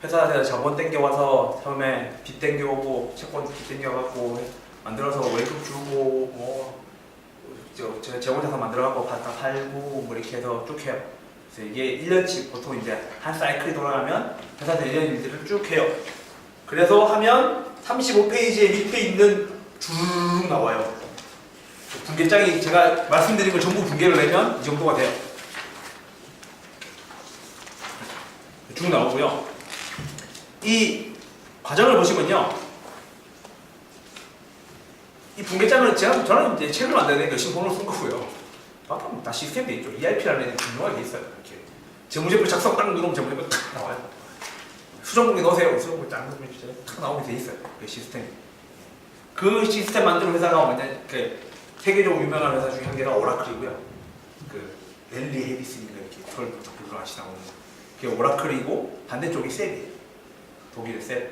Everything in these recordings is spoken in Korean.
회사에서 자본 땡겨와서 처음에 빚 땡겨오고 채권 빚 땡겨갖고 만들어서 월급 주고 뭐 재고자산 만들어갖고 다 팔고 뭐 이렇게 해서 쭉 해요. 그래서 이게 1년씩 보통 이제 한 사이클이 돌아가면 회사에서 1년 일들을 쭉 해요. 그래서 하면 35페이지에 밑에 있는 쭉 나와요. 분계장이 제가 말씀드린 걸 전부 분계를 내면 이 정도가 돼요. 쭉 나오고요. 이 과정을 보시면요. 이 분계장을 저는 이제 책을 만드는 열심히 돈을 쓴 거고요. 앞으로 다 시스템이 있죠. ERP라는 게 중요하게 돼 있어요. 이렇게 재무제표 작성 딱 누르면 재무제표 딱 나와요. 수정공에 넣으세요. 수정공에 딱 넣으면 딱 나오게 돼 있어요. 그 시스템. 그 시스템 만드는 회사가 뭐냐, 세계적으로 유명한 회사 중에 한 개가 오라클이고요. 그 랠리 헤비스니까 이렇게 털부터 불러하시 나오는 그게 오라클이고 반대쪽이 셀이에요. 독일의 셀.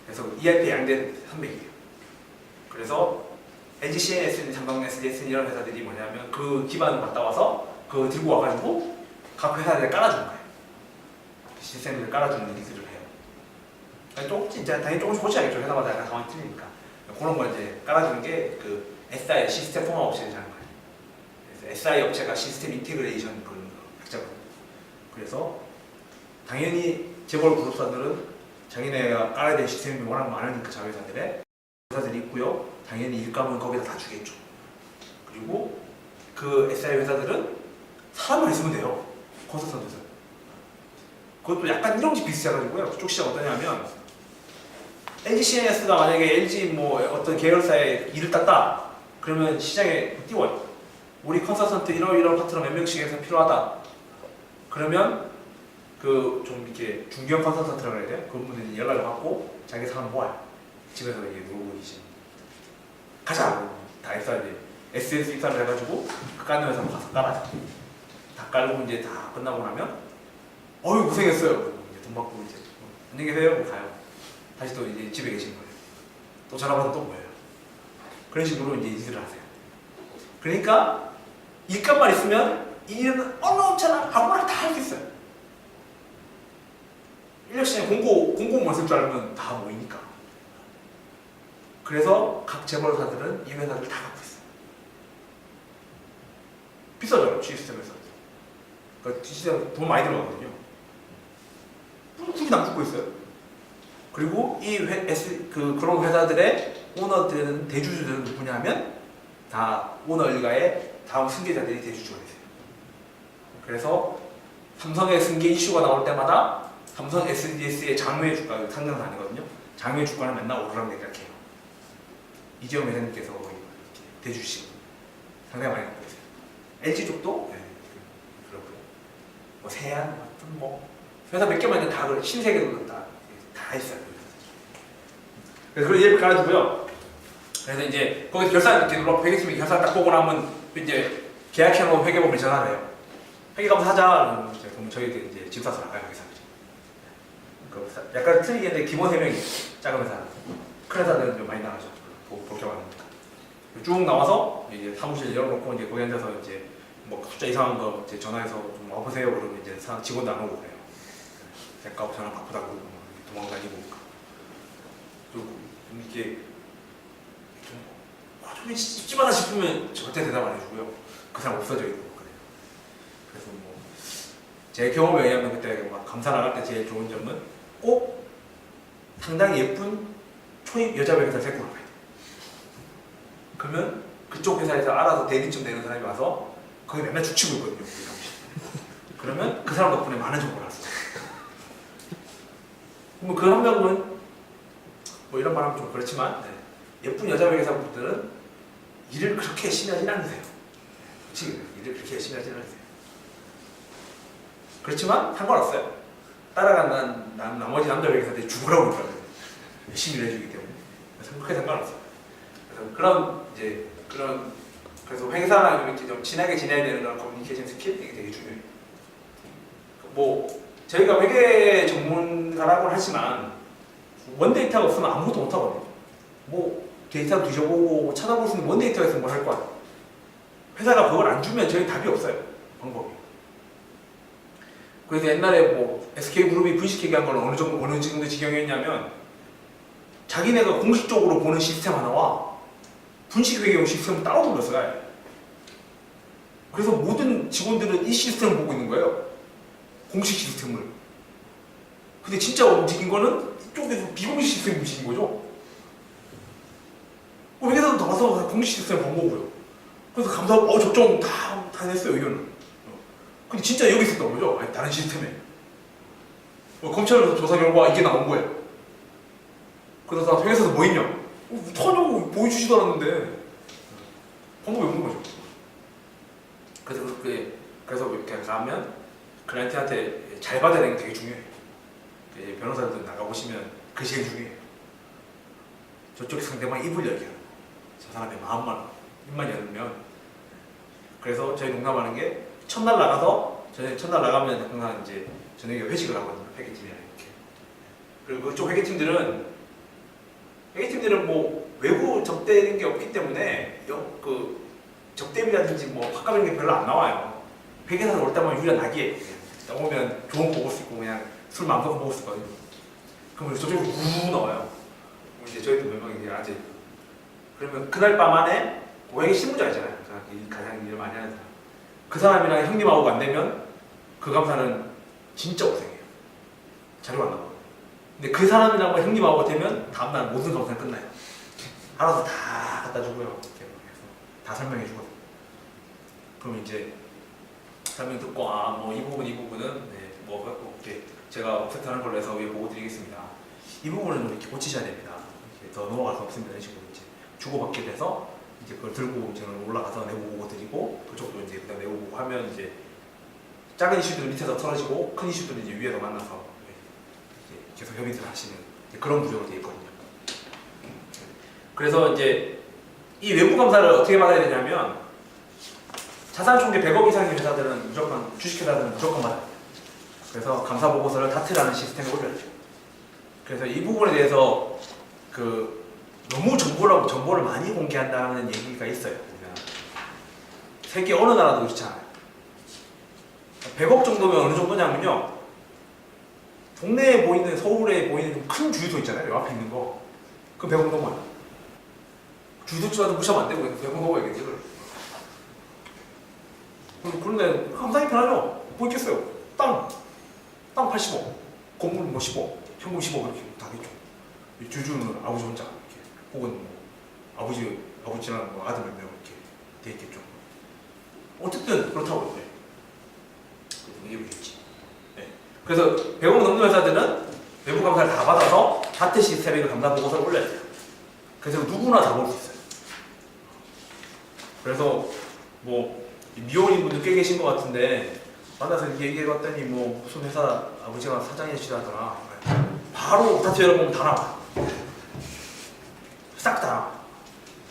그래서 ERP 양대 산맥이에요. 그래서 LG CNS, 삼성 SDS 이런 회사들이 뭐냐면 그 기반을 갖다 와서 그거 들고 와가지고 각 회사들에 깔아주는 거예요. 시스템을 깔아주는 일들을 해요. 조금씩 이제 당연히 조금씩 고쳐야겠죠. 회사마다 약간 상황이 틀리니까. 그런 걸 이제 깔아주는 게 그 SI 시스템 통합 업체라는 거예요. 그래서 SI 업체가 시스템 인티그레이션 그런 학자거든요. 그래서 당연히 재벌 그룹사들은 자기네가 깔아야 될 시스템이 워낙 많으니까 자회사들에 회사들이 있고요. 당연히 일감은 거기다 다 주겠죠. 그리고 그 SI 회사들은 사람만 있으면 돼요. 컨설턴트들. 그것도 약간 이런지 비슷해가지고요. 그쪽 시장 어떠냐면 LG CNS가 만약에 LG 뭐 어떤 계열사에 일을 땄다. 그러면 시장에 띄워요. 우리 컨설턴트 이런 파트너 몇 명씩 해서 필요하다. 그러면 그 좀 이렇게 중견 컨설턴트라고 해야 돼요. 그런 분들이 연락을 받고 자기 사람 모아요. 집에서 이게 놀고 계신. 가자. 다 했어야 돼. SS 입사를 해가지고 그 까는 회사 가서 깔아줘. 다 깔고 이제 다 끝나고 나면 어휴 고생했어요. 이제 돈 받고 이제 안녕히 계세요. 가요. 다시 또 이제 집에 계신 거예요. 또 전화 받아서 또 모여요. 그런 식으로 이제 일을 하세요. 그러니까 일감만 있으면 일은 엄청나 아무나 다 할 수 있어요. 인력시장에 공고만 쓸 줄 알면 다 모이니까. 그래서 각 재벌사들은 이 회사를 다 갖고 있어요. 비싸죠, G시스템에서. 그러니까 G시스템 돈 많이 들어가거든요. 굳이 남 죽고 있어요. 그리고 그런 회사들의 오너들은 대주주들은 누구냐 하면 다 오너 일가의 다음 승계자들이 대주주가 되세요. 그래서 삼성의 승계 이슈가 나올 때마다 삼성 SDS의 장외 주가 상장사 아니거든요. 장외 주가는 맨날 오르락내리락 해요. 이재용 회장님께서 대주식 상당히 많이 갖고 있어요. LG 쪽도 네, 그렇고요. 뭐 세안 같은 뭐 회사 몇 개만 있는 다 신세계도 다 있어요. 그래서 그런 예를 깔아주고요. 그래서 이제 거기서 결산 이렇게 눌러 회계팀이 결산 딱 보고 나면 이제 계약해놓은 회계법을 전화를 해요. 회계감 사자. 그럼 저희들 이제 집 사서 나가요 회사. 약간 틀리겠는데 기본 해명이 작은 회사, 큰 회사들은 좀 많이 나가죠. 복잡하니까. 쭉 나와서 이제 사무실 열어놓고 이제 거기 앉아서 이제 뭐 숫자 이상한 거 이제 전화해서 좀 와보세요. 그러면 이제 직원도 안 오고 그래요. 대가 전화 바쁘다고 도망다니고 좀 이렇게 좀 찝찝하다 싶으면 절대 대답 안 해주고요. 그 사람 없어져 있고 그래요. 그래서 뭐 제 경험에 의하면 그때 막 감사 나갈 때 제일 좋은 점은 꼭 상당히 예쁜 초입 여자 회사를 데리고 나가야 돼요. 그러면 그쪽 회사에서 알아서 대리점 내는 사람이 와서 거기 맨날 죽치고 있거든요. 그러면 그 사람 덕분에 많은 정보를 알았어요. 그럼 그 한 명은 뭐 이런 말하면 좀 그렇지만 예쁜 여자 회사분들은 일을 그렇게 열심히 하진 않으세요. 솔직히 일을 그렇게 열심히 하진 않으세요. 그렇지만 상관없어요. 따라간 나머지 남자 회사들이 죽으라고 그러거든요. 열심히 일해주기 때문에. 그렇게 상관없어요. 그래서 회사랑 이렇게 좀 친하게 지내야 되는 그런 커뮤니케이션 스킬 이게 되게 중요해요. 뭐 저희가 회계 전문가라고 하지만 원데이터가 없으면 아무것도 못 하거든요. 뭐 데이터를 뒤져보고 찾아볼 수 있는 원데이터가 있으면 뭘 할 거야. 회사가 그걸 안 주면 저희 답이 없어요. 방법이. 그래서 옛날에 뭐 SK그룹이 분식회계 한 건 어느 정도 지경이었냐면 자기네가 공식적으로 보는 시스템 하나와 분식회계용 시스템을 따로 돌렸어요. 그래서 모든 직원들은 이 시스템을 보고 있는 거예요. 공식 시스템을. 근데 진짜 움직인 거는 이쪽에서 비공식 시스템이 움직인 거죠. 회사도 다 와서 공식 시스템을 본 거고요. 그래서 감사하고 적정 다 냈어요, 의견을. 근데 진짜 여기 있었던 거죠. 아니, 다른 시스템에. 검찰에서 조사 결과 이게 나온 거예요. 그래서 회사에서 뭐 했냐? 전혀 보여주지도 않았는데 방법이 없는 거죠. 그래서 이렇게 가면 클라이언트한테 잘 받아야 되는 게 되게 중요해요. 변호사들 나가보시면 그게 제일 중요해요. 저쪽 상대방 입을 열게 하는 거. 저 사람의 마음만, 입만 열면. 그래서 저희 농담하는 게 첫날 나가서 첫날 나가면 항상 이제 저녁에 회식을 하거든요. 회계팀이랑 이렇게. 그리고 그쪽 회계팀들은 뭐 외부 접대는 게 없기 때문에 그 접대비라든지 뭐 학과적인 게 별로 안 나와요. 회계사들 올 때만 유일한 낙이에요. 오면 좋은 거 먹을 수 있고 그냥 술 마음껏 먹을 수 있거든요. 그럼 저쪽에 우 나와요. 이제 저희도 몇 명이 아직 그러면 그날 밤 안에 회계 실무자 있잖아요. 가장 일 많이 하는 사람. 그 사람이랑 형님하고 안 되면 그 감사는 진짜 고생해요. 자료가 안 나와요. 근데 그 사람이랑 형님하고 되면 다음날 모든 감사는 끝나요. 알아서 다 갖다 주고요. 다 설명해 주거든요. 그럼 이제 설명 듣고 뭐 이 부분은 네, 뭐 이렇게 제가 업세트하는 걸로 해서 위에 보고 드리겠습니다. 이 부분은 이렇게 고치셔야 됩니다. 이렇게 더 넘어갈 수 없습니다. 이런 식으로 이제 주고받게 돼서 이제 그걸 들고 저는 올라가서 내부 보고 드리고 그쪽도 이제 그다음 내부 보고 하면 이제 작은 이슈들은 밑에서 털어지고 큰 이슈들은 이제 위에서 만나서 계속 협의를 하시는 그런 구조로 되어 있거든요. 그래서 이제 이 외부 감사를 어떻게 받아야 되냐면 자산 총계 100억 이상의 회사들은 무조건 주식회사들은 무조건 받아요. 그래서 감사 보고서를 다트라는 시스템에 올려요. 그래서 이 부분에 대해서 너무 정보를 많이 공개한다는 얘기가 있어요. 세계 어느 나라도 그렇지 않아요. 100억 정도면 어느 정도냐면요. 동네에 보이는 서울에 보이는 큰 주유소 있잖아요. 요 앞에 있는 거. 그 100억 넘어요. 주유소치마도 무시하면 안 되고 100억 넘어야겠지. 그런데 감사하기 편하죠. 뭐 있겠어요. 땅 80억, 건물 뭐 10억, 현금 10억 이렇게 다 되죠. 주주는 아버지 혼자 이렇게, 혹은 뭐 아버지랑 뭐 아들 몇 명 이렇게 돼 있겠죠. 어쨌든 그렇다고요. 네. 이해보셨지? 네. 그래서 100억 넘는 회사들은 외부 감사를 다 받아서 다트 시스템에 감사 보고서를 올려야 돼요. 그래서 누구나 다 볼 수 있어요. 그래서 뭐 미혼인 분들 꽤 계신 것 같은데 만나서 얘기해봤더니 뭐 무슨 회사 아버지가 사장이시다더라. 바로 다트 열어보면 다 나와. 싹 다 나와.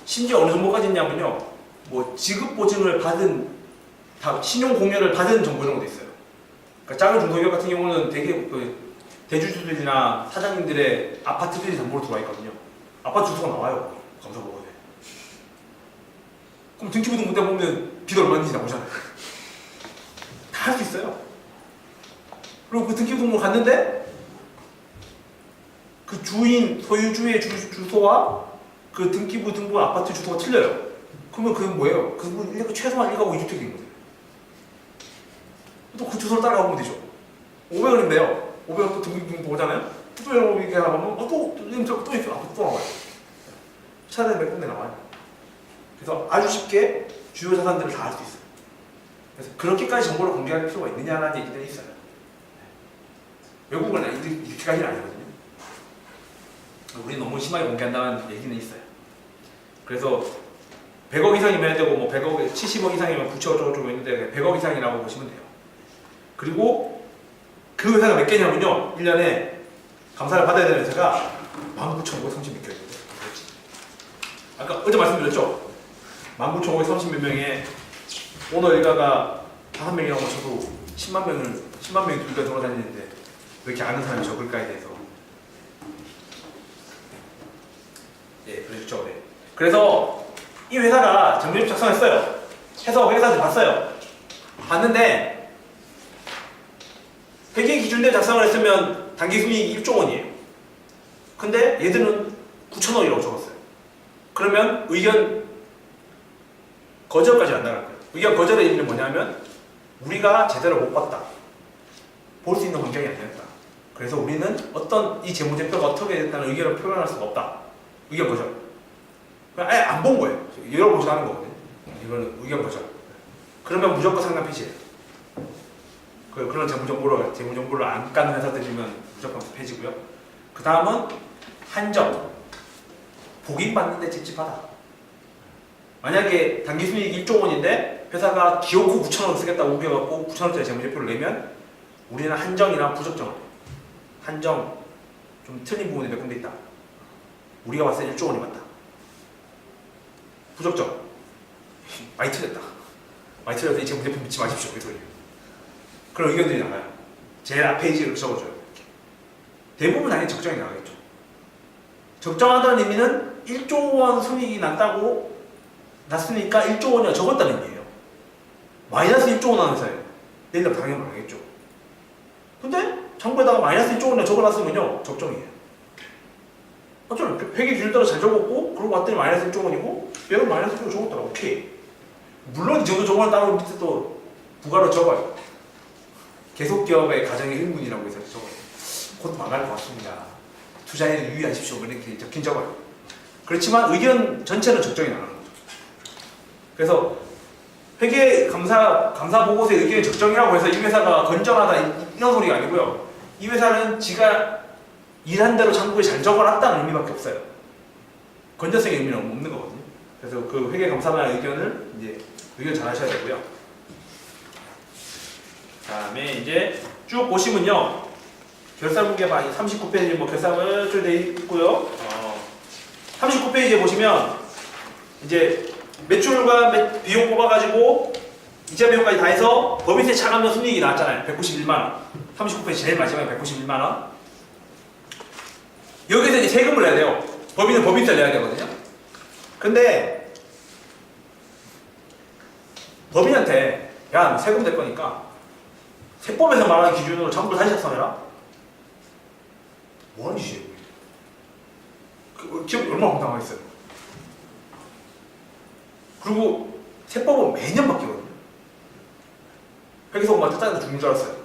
심지어 어느 정도까지 있냐면요. 뭐 지급 보증을 받은 신용 공여를 받은 정보 정도 있어요. 그러니까 작은 중소기업 같은 경우는 되게 대주주들이나 사장님들의 아파트들이 정보로 들어와 있거든요. 아파트 주소가 나와요. 감사 보고서에. 그럼 등기부등 문제 보면 빚 얼마인지 나오잖아요. 다 할 수 있어요. 그리고 그 등기부등본 갔는데 그 소유주의 주소와 그 등기부 등본 아파트 주소가 틀려요. 그러면 그건 뭐예요? 그분 최소한 1가구 2주택인 거예요. 또 그 주소를 따라가보면 되죠. 500원인데요. 500원 또 등기부 보잖아요. 또 이렇게 하면 또 아파트 또 나와요. 차라리 몇 군데 나와요. 그래서 아주 쉽게 주요 자산들을 다 알 수 있어요. 그래서 그렇게까지 정보를 공개할 필요가 있느냐라는 얘기들이 있어요. 외국은 이렇게까지는 아니거든요. 우리는 너무 심하게 공개한다는 얘기는 있어요. 그래서 100억 이상이면 해야 되고 뭐 100억, 70억 이상이면 부채 어쩌고저쩌고 있는데 100억 이상이라고 보시면 돼요. 그리고 그 회사가 몇 개냐면요. 1년에 감사를 받아야 되는 회사가 19,530몇 개예요. 아까 어제 말씀드렸죠? 19,530몇 명에 오너 일가가 5명이라고 쳐도 10만 명이 둘다 돌아다니는데 왜 이렇게 아는 사람이 적을까에 대해서 그렇죠. 네. 그래서 이 회사가 정리집 작성했어요. 해서 회사한테 봤어요. 봤는데 회계 기준대로 작성을 했으면 당기순이익이 1조 원이에요. 근데 얘들은 9천억이라고 적었어요. 그러면 의견 거절까지 안 나갈 거예요. 의견 거절의 의미는 뭐냐면 우리가 제대로 못 봤다. 볼 수 있는 환경이 안 됐다. 그래서 우리는 어떤 이 재무제표가 어떻게 됐다는 의견을 표현할 수가 없다. 의견 거절. 아예 안 본 거예요. 열어보지도 않은 거거든요. 이거는 의견 거절. 그러면 무조건 상담 폐지예요. 그런 재무정보를 안 까는 회사들이면 무조건 폐지고요. 그 다음은 한정. 복인 받는데 찝찝하다. 만약에 당기순이익 1조 원인데 회사가 기어코 9천원을 쓰겠다고 우겨갖고 9천원짜리 재무제표를 내면 우리는 한정이나 부적정을 해요. 한정, 좀 틀린 부분이 몇 군데 있다. 우리가 봤을 때 1조 원이 맞다. 부적정, 많이 틀렸다. 많이 틀려서 이 재무제표 믿지 마십시오. 그 소리예요. 그런 의견들이 나와요. 제일 앞 페이지를 적어줘요. 이렇게. 대부분 당연히 적정이 나가겠죠. 적정하다는 의미는 1조 원 순이익이 났으니까 1조 원이나 적었다는 의미예요. 마이너스 1조 원 하는 회사예요. 내일은 당연히 말하겠죠. 근데 정부에다가 마이너스 1조 원이나 적어놨으면요 적정이에요. 어쩌면 회계 기준 따라 잘 적었고 그러고 왔더니 마이너스 1조 원이고 얘는 마이너스 1조 원 적었더라. 오케이. 물론 이 정도 적어는 따로 밑에 또 부가로 적어요. 계속기업의 가정의 일문이라고 해서 적어요. 곧 망할 것 같습니다. 투자에는 유의하십시오. 이렇게 적긴 적어요. 그렇지만 의견 전체는 적정이 나가는 거죠. 그래서 회계 감사 보고서의 의견이 적정이라고 해서 이 회사가 건전하다 이런 소리가 아니고요. 이 회사는 지가 일한 대로 장부에 잘 적어놨다는 의미밖에 없어요. 건전성의 의미는 없는 거거든요. 그래서 그 회계 감사만의 의견을 이제 의견 잘 하셔야 되고요. 다음에 이제 쭉 보시면요. 결산무게 39페이지 결산을 쭉 돼 있고요. 39페이지에 보시면 이제 매출과 비용 뽑아가지고 이자 비용까지 다 해서 법인세 차감료 순이익이 나왔잖아요. 191만원. 39페이지 제일 마지막에 191만원. 여기서 이제 세금을 내야 돼요. 법인은 법인세를 내야 되거든요. 근데 법인한테 야 세금 낼 거니까 세법에서 말하는 기준으로 장부를 다시 작성해라. 뭐하는 짓이에요? 기업이 얼마나 황당하겠어요. 그리고 세법은 매년 바뀌거든요. 회계소금한테 짜증나 죽는 줄 알았어요.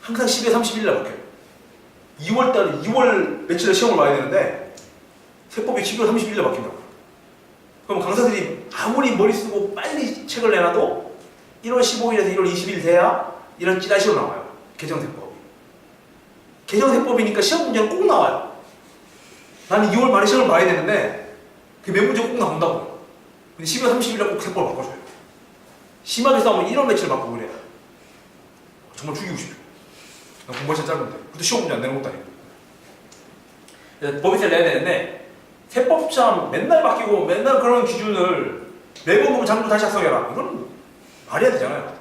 항상 10월 31일날 바뀌어요. 2월달 2월 며칠에 시험을 봐야 되는데 세법이 10월 31일날 바뀐다고. 그럼 강사들이 아무리 머리 쓰고 빨리 책을 내놔도 1월 15일에서 1월 20일 돼야 이런 찌라시로 나와요. 개정세법이. 개정세법이니까 시험 문제는 꼭 나와요. 나는 2월 말에 시험을 봐야 되는데 그 몇 문제 꼭 나온다고. 근데 12월 30일날 꼭 세법을 바꿔줘요. 심하게 싸우면 1월 며칠 바꾸고 그래요. 정말 죽이고 싶죠. 공부가 진짜 짧은데. 그것도 시험 문제 안 내는 것도 아니고. 법인세를 내야 되는데 세법처럼 맨날 바뀌고 맨날 그런 기준을 매번 보면 장부 다시 작성해라. 이건 말이 안 되잖아요.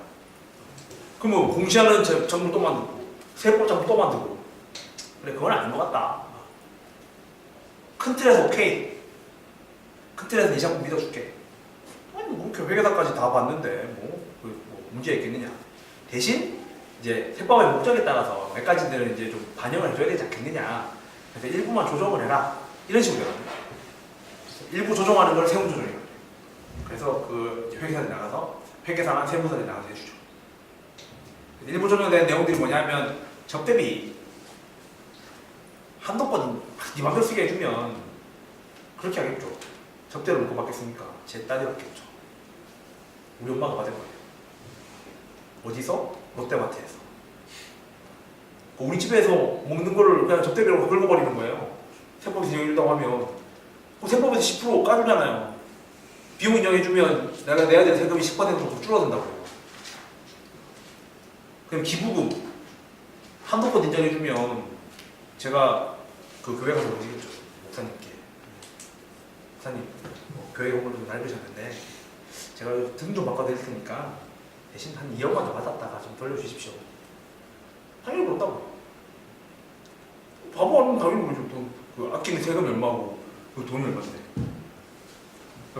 그러면 공시하는 장부 또 만들고 세법 장부 또 만들고 그래 그건 아닌 것 같다. 큰 틀에서 오케이. 큰 틀에서 네 장부 믿어줄게. 아니 뭐 회계사까지 다 봤는데 뭐 문제가 있겠느냐. 대신 이제 세법의 목적에 따라서 몇 가지들은 이제 좀 반영을 해줘야 되지 않겠느냐. 그래서 일부만 조정을 해라. 이런 식으로 되거든요. 일부 조정하는 걸 세무 조정이거든요. 그래서 그 회계사들이 나가서 회계사나 세무사들이 나가서 해주죠. 일부 조정된 내용들이 뭐냐면 접대비 한도 번 네 맘대로 쓰게 해주면 그렇게 하겠죠. 접대를 누가 받겠습니까? 제 딸이 받겠죠. 우리 엄마가 받을 거예요. 어디서? 롯데마트에서. 우리 집에서 먹는 거를 그냥 접대비로 긁어버리는 거예요. 세법에서 인정해준다고 하면 세법에서 10% 까주잖아요. 비용 인정해주면 내가 내야 될 세금이 10% 정도 줄어든다고요. 그럼 기부금 한도권 인정해주면 제가 그 교회 가서 모시겠죠. 목사님께. 목사님 교회 공을 좀 넓으셨는데 제가 등 좀 바꿔드릴 테니까 대신 한 2억만 더 받았다가 좀 돌려주십시오. 당연히 그렇다고. 바보 아니면 당연히 그러죠. 그 아끼는 세금이 얼마고 그 돈이 얼마인데.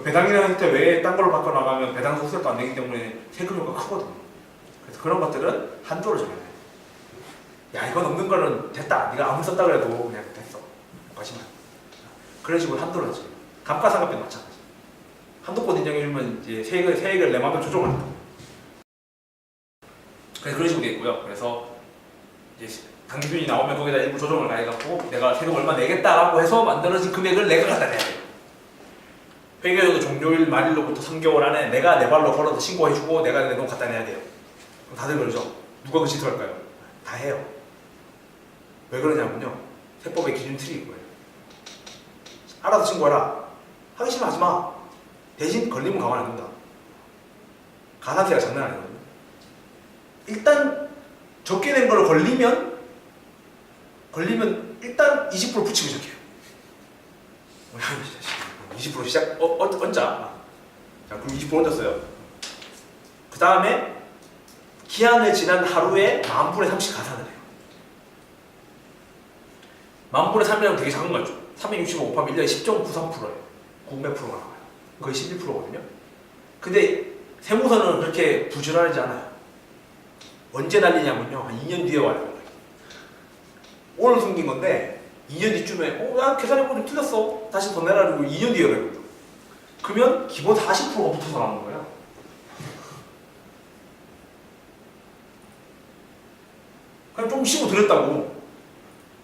배당이라는 형태 외에 딴 걸로 바꿔나가면 배당 속세도 안 되기 때문에 세금 효과가 크거든요. 그래서 그런 것들은 한도를 정해야 돼요. 야 이거 넘는 거는 됐다. 네가 아무리 썼다 그래도 그냥 됐어. 여기까지만. 그런 식으로 한도를 하죠. 감가상각비 마찬가지. 한도권 인정해주면 이제 세액을 내 마음대로 조정을 한다. 그래서 그런 식으로 돼 있고요. 그래서 이제 당기순이 나오면 거기다 일부 조정을 가해갖고 내가 세금 얼마 내겠다라고 해서 만들어진 금액을 내가 갖다 내야 돼요. 회계연도 종료일 말일로부터 3개월 안에 내가 내 발로 걸어서 신고해주고 내가 내 돈 갖다 내야 돼요. 그럼 다들 그러죠. 누가 그 짓을 할까요? 다 해요. 왜 그러냐면요. 세법의 기준 틀이 이거예요. 알아서 신고해라. 하기 싫으면 하지 마. 대신 걸리면 가만 안 둔다. 가산세가 장난 아니거든요. 일단 적게 낸 걸 걸리면 일단 20% 붙이고 시작해요. 20% 시작 얹자. 자 그럼 20% 얹었어요. 그 다음에 기한을 지난 하루에 10,000분의 3씩 가산을 해요. 10,000분의 3이라면 되게 작은 거죠. 365 곱하면 1년에 10.93%예요. 9몇 프로가 나와요. 거의 11%거든요. 근데 세무서는 그렇게 부지런하지 않아요. 언제 날리냐면요. 한 2년 뒤에 와요. 오늘 숨긴 건데 2년 뒤쯤에 야 계산해보고 좀 틀렸어. 다시 더 내라고 2년 뒤에 와요. 그러면 기본 40%가 붙어서 나오는 거예요. 그냥 좀 쉬고 들었다고.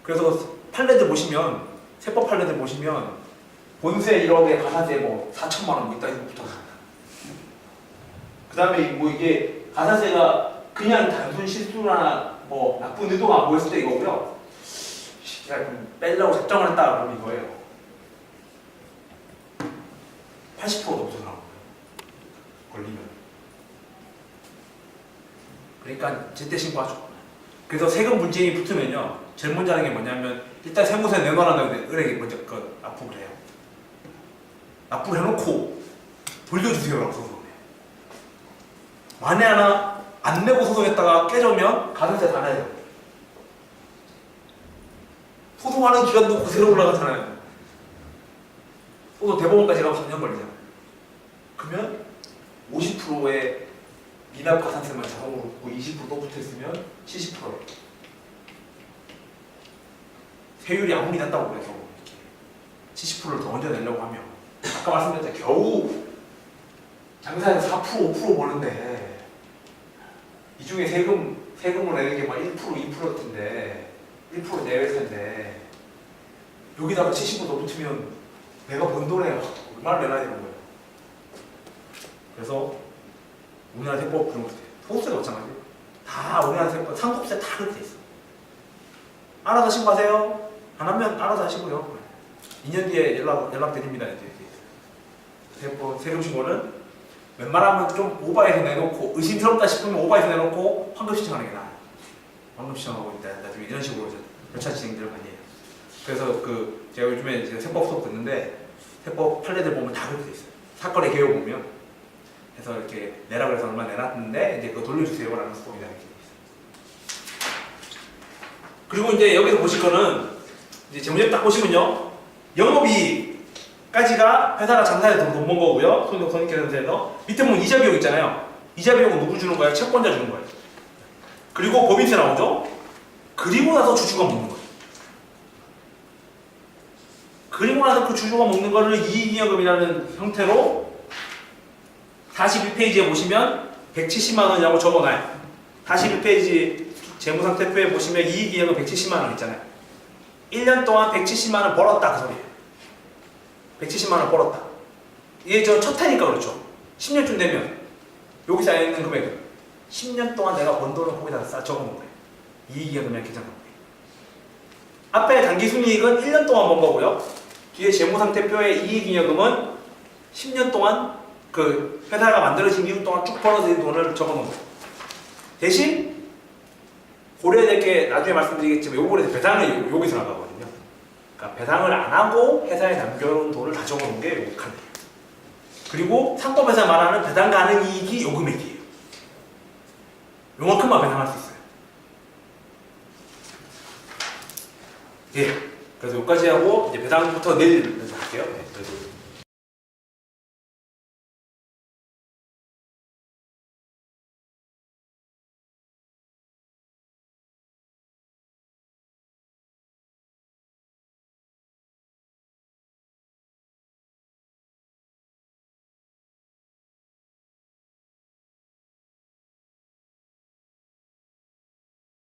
그래서 판례들 보시면 세법 판례들 보시면 본세 1억에 가산세 뭐 4천만 원 뭐 있다 이거 붙어서. 그 다음에 뭐 이게 가산세가 그냥 단순 실수나 뭐 나쁜 의도가 안 보였을 때 이거고요. 제가 빼려고 작정을 했다 그러면 이거예요. 80%도 없어서 나온 거예요. 걸리면. 그러니까 제때 신고하죠. 그래서 세금 분쟁이 붙으면요. 제일 먼저 하는 게 뭐냐면 일단 세무서에 내놓으라는 은행이 먼저 납부를 해요. 납부를 해놓고 돌려주세요라고 소송을 해요. 만에 하나 안 내고 소송했다가 깨져면 가산세 다 내야 돼요. 소송하는 기간도 그대로 올라가잖아요. 소송 대법원까지 가면 3년 걸리잖아요. 그러면 50%의 미납 가산세만 자동으로 붙고 20%또 붙어있으면 70%예요. 세율이 아무리 낮다고 그래서 70%를 더 얹어내려고 하면 아까 말씀드렸잖아요. 겨우 장사에서 4% 5% 버는데 이 중에 세금을 내는 게 막 1% 2%인데 1% 내외일 텐데 여기다가 70% 더 붙으면 내가 번 돈에 얼마를 내놔야 되는 거예요. 그래서 우리나라 세법 그런 거 같아요. 소득세도 마찬가지예요. 다 우리나라 세법 상속세 다 그렇게 돼 있어. 알아서 신고하세요. 안 하면 알아서 하시고요. 2년 뒤에 연락드립니다. 세금 신고는 웬만하면 좀 오버해서 내놓고 의심스럽다 싶으면 오버해서 내놓고 환급 신청하는 게 나아요. 환급 신청하고 나중에 이런 식으로 절차 진행들을 많이 해요. 그래서 제가 요즘에 이제 세법 수업 듣는데 세법 판례들 보면 다 그렇게 돼 있어요. 사건의 개요 보면 그래서 이렇게 내라 그래서 얼마 내놨는데 이제 그거 돌려주세요라는 수법이 이렇게 돼 있어요. 그리고 이제 여기서 보실 거는 이제 재무제표 딱 보시면요. 영업이익까지가 회사가 장사해서 돈 번 거고요. 손익계산서에서 밑에 보면 이자 비용 있잖아요. 이자 비용은 누구 주는 거예요? 채권자 주는 거예요. 그리고 법인세 나오죠. 그리고 나서 주주가 먹는 거예요. 그리고 나서 그 주주가 먹는 거를 이익잉여금이라는 형태로 41페이지에 보시면 170만 원이라고 적어놔요. 41페이지 재무상태표에 보시면 이익잉여금 170만 원 있잖아요. 1년 동안 170만 원 벌었다 그 소리예요. 170만 원 벌었다. 이게 저 첫 해니까 그렇죠. 10년쯤 되면 여기 쌓여있는 금액은 10년 동안 내가 번 돈을 거기다 적어놓은 거예요. 이익잉여금이랑 계산한 거예요. 앞에 당기순이익은 1년 동안 번 거고요. 뒤에 재무상태표의 이익잉여금은 10년 동안 그 회사가 만들어진 이후 동안 쭉 벌어들인 돈을 적어놓은 거예요. 대신 고려해야 될 게 나중에 말씀드리겠지만 요번에 배당은 여기서 나가거든요. 그러니까 배당을 안 하고 회사에 남겨놓은 돈을 다 적어놓은 게 요 칸이에요. 그리고 상법에서 말하는 배당 가능 이익이 요 금액이에요. 요만큼만 배당할 수 있어요. 예. 그래서 여기까지 하고 이제 배당부터 내일 할게요. 네,